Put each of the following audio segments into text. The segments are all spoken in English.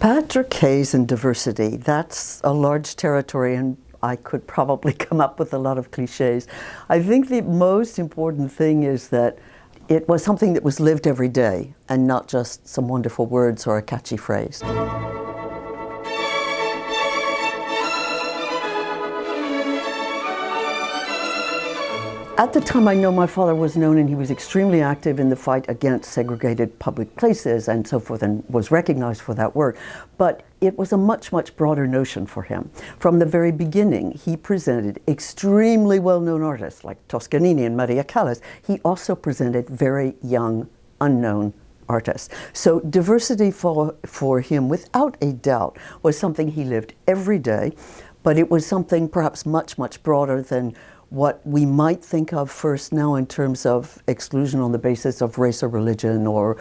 Patrick Hayes and diversity, that's a large territory, and I could probably come up with a lot of cliches. I think the most important thing is that it was something that was lived every day and not just some wonderful words or a catchy phrase. At the time, I know my father was known, and he was extremely active in the fight against segregated public places and so forth, and was recognized for that work. But it was a much, much broader notion for him. From the very beginning, he presented extremely well-known artists like Toscanini and Maria Callas. He also presented very young, unknown artists. So diversity for him, without a doubt, was something he lived every day, but it was something perhaps much, much broader than what we might think of first now in terms of exclusion on the basis of race or religion or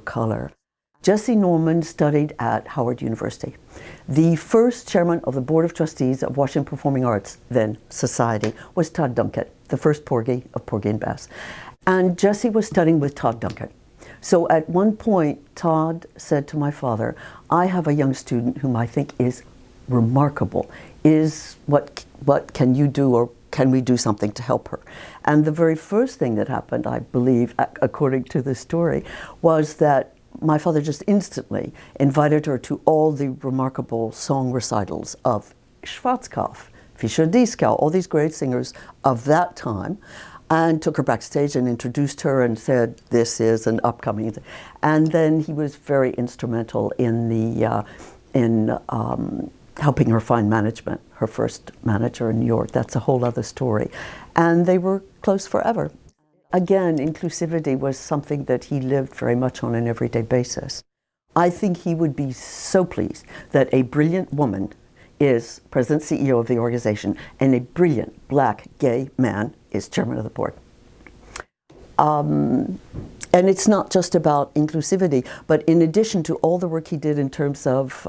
color. Jesse Norman studied at Howard University. The first chairman of the Board of Trustees of Washington Performing Arts, then Society, was Todd Dunkett, the first Porgy of Porgy and Bess. And Jesse was studying with Todd Dunkett. So at one point, Todd said to my father, "I have a young student whom I think is remarkable. What can you do, or can we do something to help her?" And the very first thing that happened, I believe, according to the story, was that my father just instantly invited her to all the remarkable song recitals of Schwarzkopf, Fischer-Dieskau, all these great singers of that time, and took her backstage and introduced her and said, "This is an upcoming." And then he was very instrumental in helping her find management, her first manager in New York. That's a whole other story. And they were close forever. Again, inclusivity was something that he lived very much on an everyday basis. I think he would be so pleased that a brilliant woman is president CEO of the organization and a brilliant black gay man is chairman of the board. And it's not just about inclusivity, but in addition to all the work he did in terms of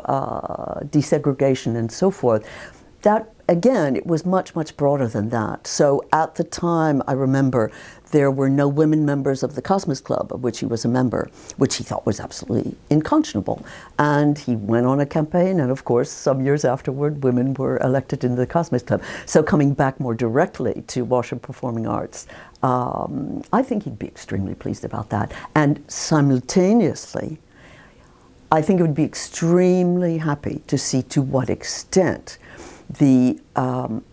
desegregation and so forth, that, again, it was much, much broader than that. So at the time, I remember there were no women members of the Cosmos Club, of which he was a member, which he thought was absolutely unconscionable. And he went on a campaign, and of course, some years afterward, women were elected into the Cosmos Club. So coming back more directly to Washington Performing Arts, I think he'd be extremely pleased about that. And simultaneously, I think he would be extremely happy to see to what extent the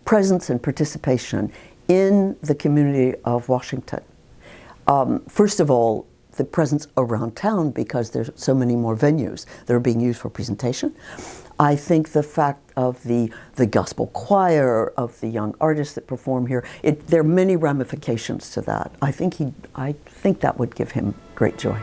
presence and participation in the community of Washington. First of all, the presence around town, because there's so many more venues that are being used for presentation. I think the fact of the gospel choir, of the young artists that perform here, there are many ramifications to that. I think that would give him great joy.